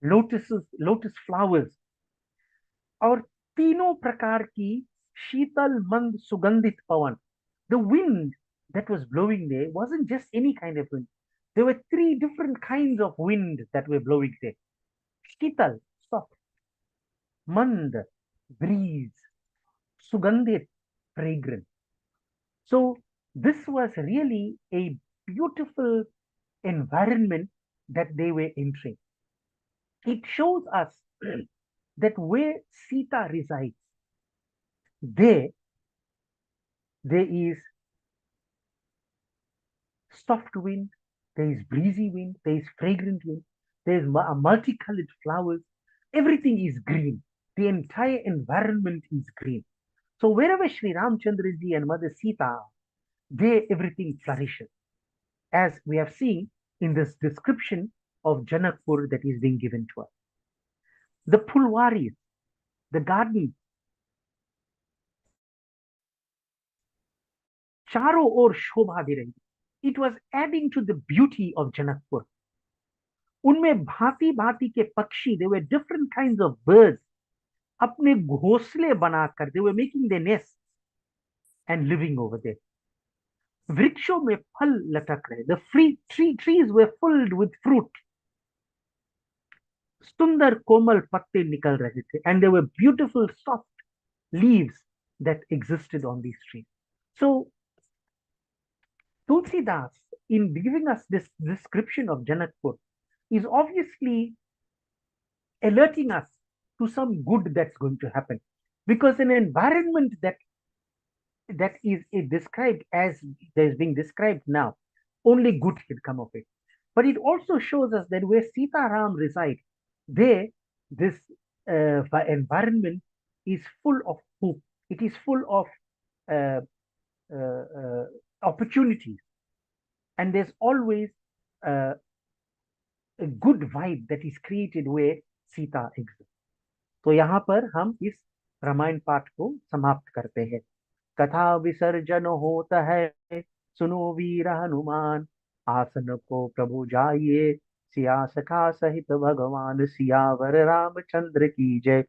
lotus flowers. और तीनों प्रकार की शीतल मंद सुगंधित पवन. The wind that was blowing there wasn't just any kind of wind. There were 3 different kinds of wind that were blowing there. Shital, soft. Mand, breeze. Sugandhit, fragrant. So this was really a beautiful environment that they were entering. It shows us that where Sita resides, there is soft wind, there is breezy wind, there is fragrant wind, there is multicolored flowers. Everything is green. The entire environment is green. So wherever Sri Ramchandra ji and Mother Sita, there everything flourishes, as we have seen in this description of Janakpur that is being given to us. The Pulwaris, the gardens, चारों ओर शोभा दे रही. It was adding to the beauty of Janakpur. उनमें भांति भांति के पक्षी, there were different kinds of birds, अपने घोंसले बनाकर, they were making their nests and living over there. वृक्षों में फल लटक रहे. The trees were filled with fruit. सुंदर कोमल पत्ते निकल रहे थे, and there were beautiful soft leaves that existed on these trees. So Tulsidas, in giving us this description of Janakpur, is obviously alerting us to some good that's going to happen, because an environment that is described as is being described now, only good can come of it. But it also shows us that where Sita Ram reside, there this environment is full of hope. It is full of opportunities, and there's always a good vibe that is created where Sita exists. तो यहाँ पर हम इस रामायण पाठ को समाप्त करते हैं. कथा विसर्जन होता है, सुनो वीर हनुमान, आसन को प्रभु जाइए, सिया सखा सहित भगवान, सियावर रामचंद्र की जय,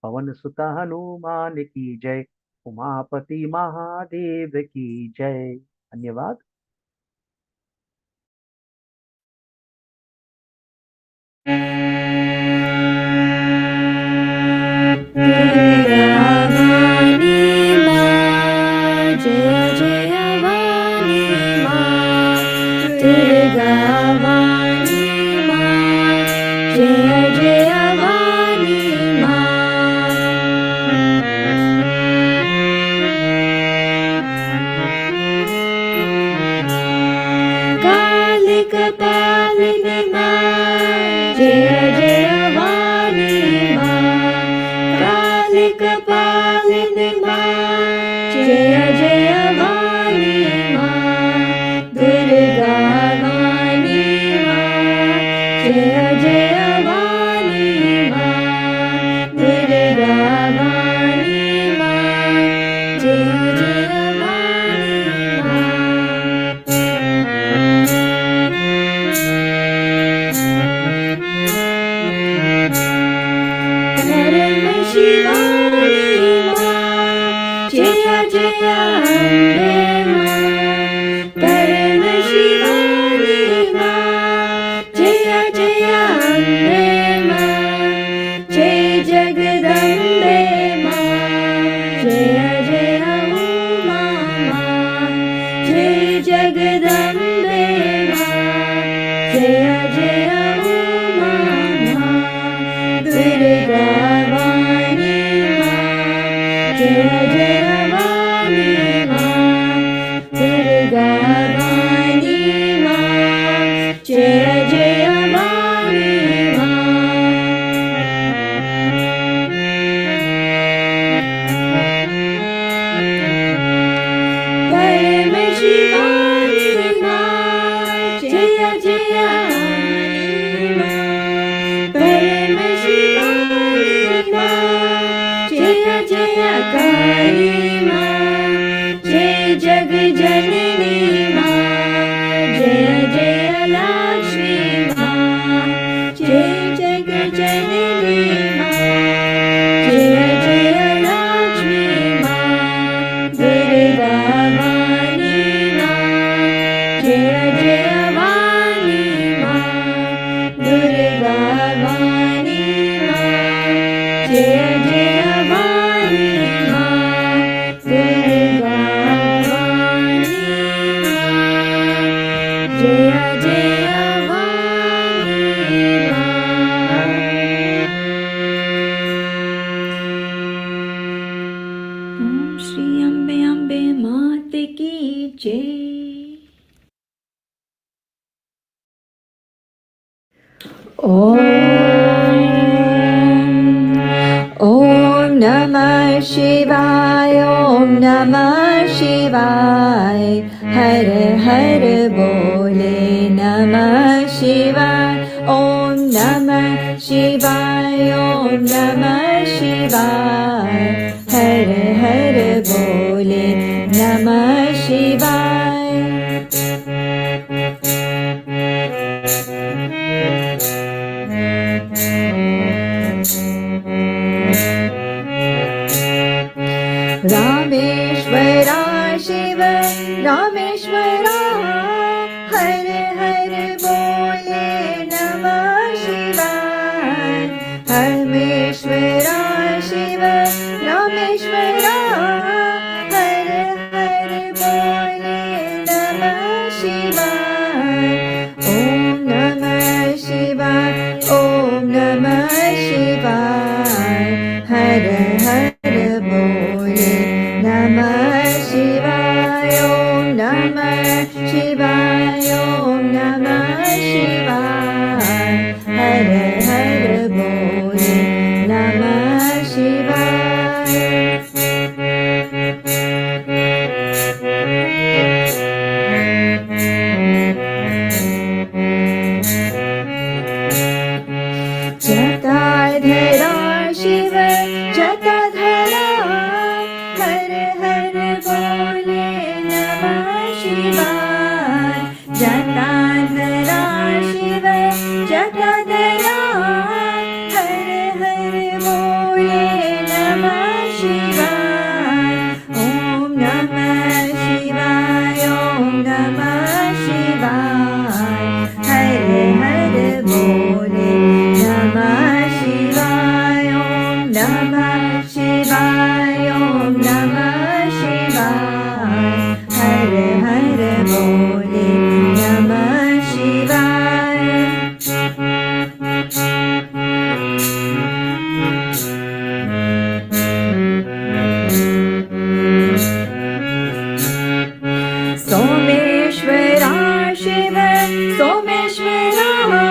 पवन सुत हनुमान की जय, उमापति महादेव की जय. धन्यवाद. जय जय Om Namah Shivaya, Om Namah Shivaya, Hare Hare Bole Namah Shivaya, Om Namah Shivaya, Om Namah Shivaya, Hare Hare Bole Namah Shivaya. Rameshwara Shiva, Rameshwara, Hare Hare Bole Namah Shivaya, Rameshwara Shiva, Rameshwara, Hare Hare Bole Namah Shivaya, Om Namah Shivaya, Om Namah Shivaya, Hare Hare Bole Namah Shivaya, Om Namah Shivaya, Om Namah Shivaya, Hare Hare Bole Namah Shivaya. Jatadhara Shiva, Jatadhara, Hare Hare Bole Namah Shivaya, Jatadhara Shiva, Jatadhara, Hare Hare Bole Namah Shivaya, Om Namah Shivaya, Om Namah Shivaya, Hare Hare Bole Namah Shivaya, Om Namah Shivaya, Om Namah Shivaya, Hare Hare Bole Namah Shivaya. Someshwara Shiva, Someshwara,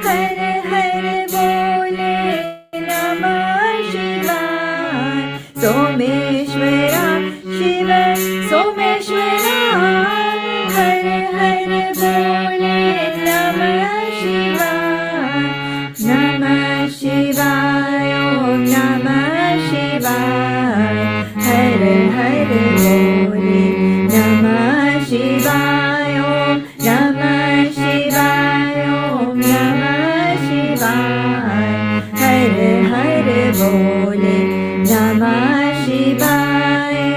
Hare Hare Bole Namah Shivaya, Someshwara Shiva, Someshwara, Hare Hare Bole Namah Shivaya, Namah Shivaya, Om Namah Shivaya, Hare Hare Bole Namah Shivaya, Om Namah Shivaya, Om Namah Shivaya, Hare Hare Bole Namah Shivaya.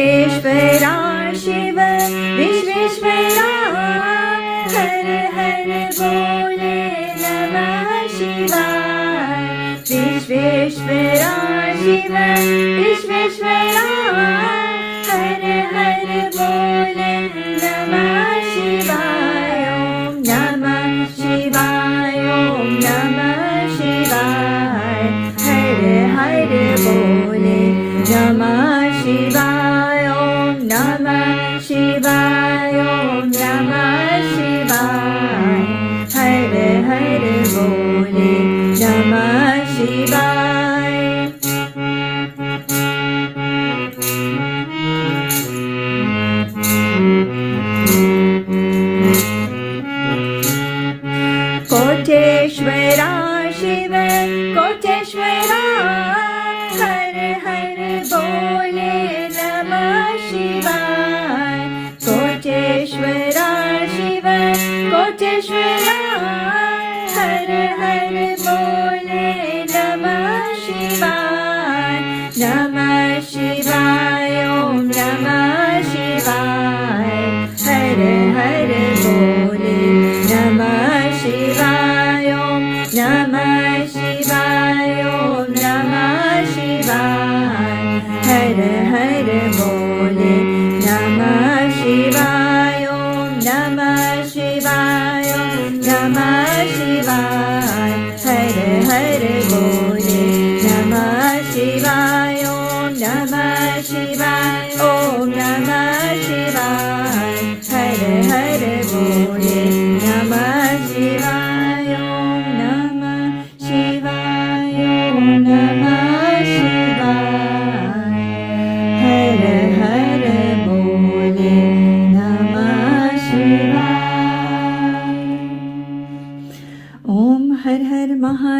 Vishveshwara Shiva, Vishveshwara, Hare Hare Bole Namah Shivaya, Vishveshwara Shiva, Vishveshwara, Hare Hare Bole Namah Shivaya, Om Namah Shivaya, Om Namah Shivaya, Hare Hare Bole Namah Shivaya, Om Namah Shivaya, Om Namah Shivaya, Hare Hare Bole Namah Shivaya. Koteshwara Shiva, Koteshwara, Hare Hare Bole Namah Shivaya, Koteshwara Shiva, Koteshwara, Hare Hare Bole Namah Shivaya, Namah Shivaya, Om Namah Shivaya, Hare Hare Bole Namah Shivaya, Om Namah Shivaya, Om Namah Shivaya, Hare Hare Bole Namah Shivaya, Om Namah Shivaya, Om Namah Shivaya, Hare Hare Bole Namah Shivaya.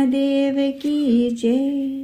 Mahadev की जय।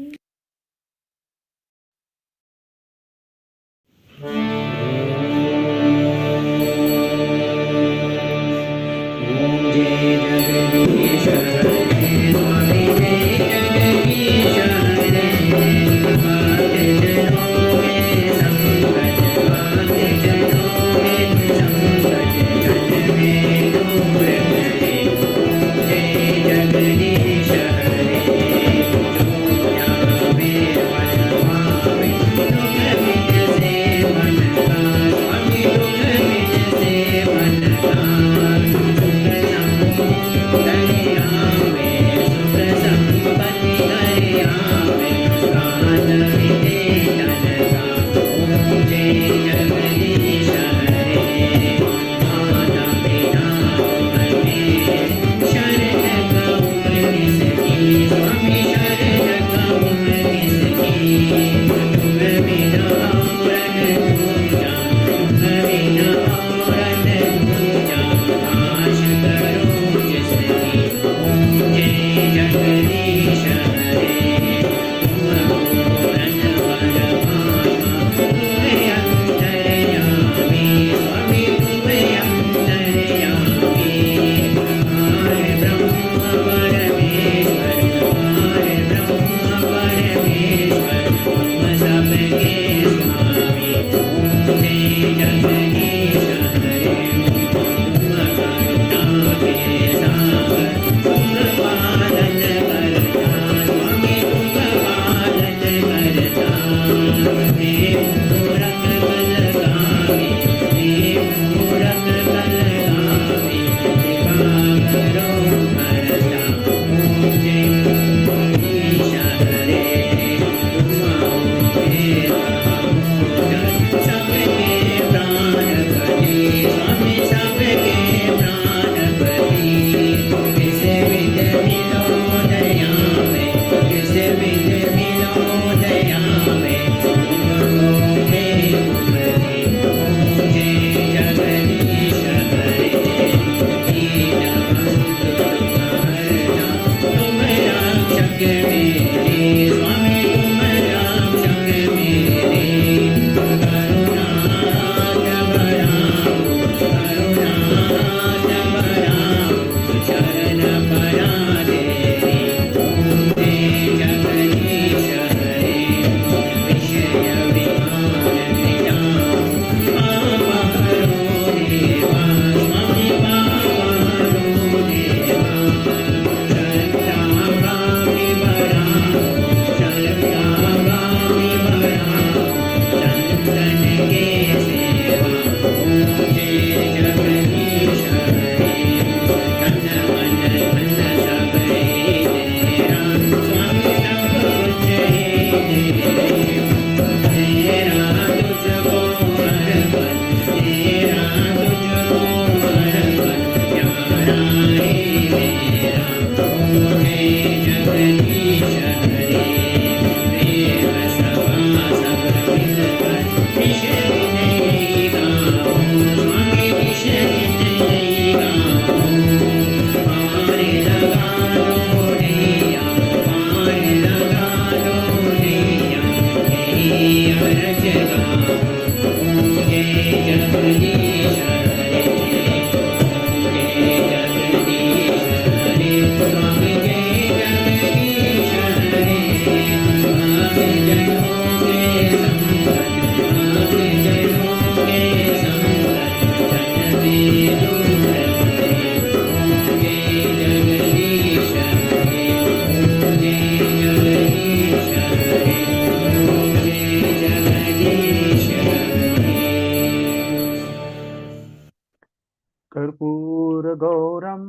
कर्पूरगौरं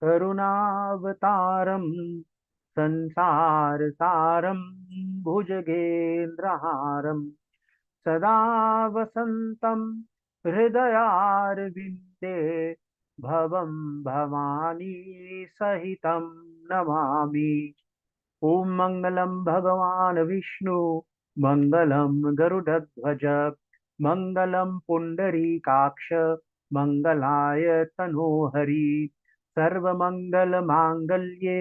करुणावतारं संसारसारं भुजगेन्द्रहारं सदा वसन्तं हृदयारविन्दे भवं भवानी सहितं नमामि। ॐ मङ्गलं भगवान् विष्णु मङ्गलं गरुडध्वज मङ्गलं पुण्डरीकाक्ष मङ्गलाय तनोहरि सर्वमङ्गलमाङ्गल्ये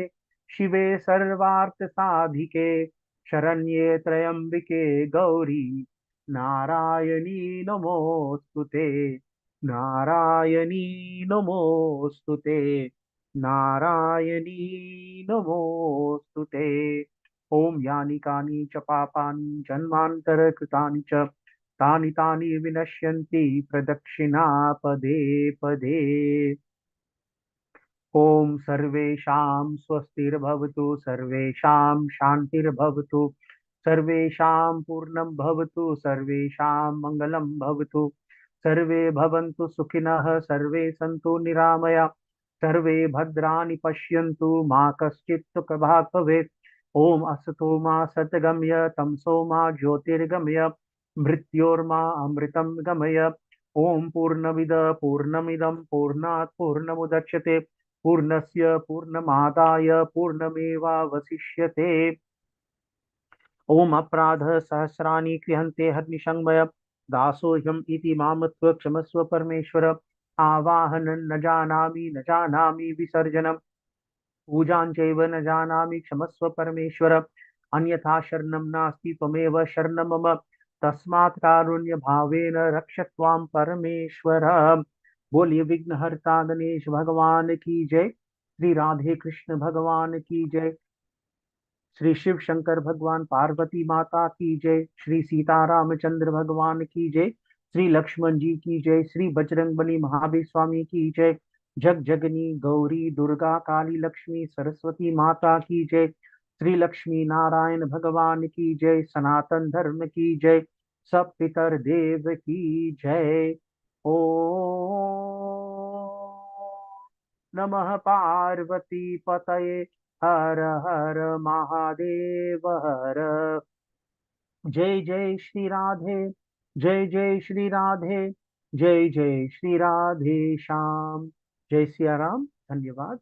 शिवे सर्वार्थ साधिके शरण्ये त्र्यंबिके गौरी नारायणी नमोस्तुते, नारायणी नमोस्तुते, नारायणी नमोस्तुते। ओम यानि कानि च पापानि जन्मान्तरकृतानि च तानि तानि विनश्यन्ति प्रदक्षिणा पदे पदे। ओम सर्वेषां स्वस्तिर्भवतु, सर्वेषां शान्तिर्भवतु, सर्वेषां पूर्णं भवतु, सर्वेषां मङ्गलं भवतु, सर्वे भवन्तु सुखिनः, सर्वे सन्तु निरामया, सर्वे भद्राणि पश्यन्तु, मा कश्चित् दुःखभाग् भवेत्। ओम असतो मा सद्गमय, तमसो मा ज्योतिर्गमय, मृत्योर्मा अमृतं गमय। ओम पूर्णमिद पूर्णमिदं पूर्णात् पूर्णमुदच्यते पूर्णस्य पूर्णमादाय पूर्णमेवावशिष्यते। ओम अपराध सहस्राणि क्रियन्ते हर्निशङ्मय, दासोऽहम् इति मामत्व क्षमस्व परमेश्वर। आवाहनं न जानामि, न जानामि विसर्जनम्, पूजां चैव न जानामि क्षमस्व परमेश्वर। अन्यथा शरणं नास्ति, त्वमेव शरणं मम, तस्मात् कारुण्य भावेन रक्ष त्वां परमेश्वर। बोलिए विघ्नहर्ता गणेश भगवान की जय, श्री राधे कृष्ण भगवान की जय, श्री शिव शंकर भगवान पार्वती माता की जय, श्री सीता रामचंद्र भगवान की जय, श्री लक्ष्मण जी की जय, श्री बजरंगबली महावीर स्वामी की जय, जग जगनी गौरी दुर्गा काली लक्ष्मी सरस्वती माता की जय, श्री लक्ष्मी नारायण भगवान की जय, सनातन धर्म की जय, सब पितर देव की जय। ओ नमः पार्वती पतये, हर हर महादेव हर। जय जय श्री राधे, जय जय श्री राधे, जय जय श्री राधे श्याम। जय सिया राम। धन्यवाद।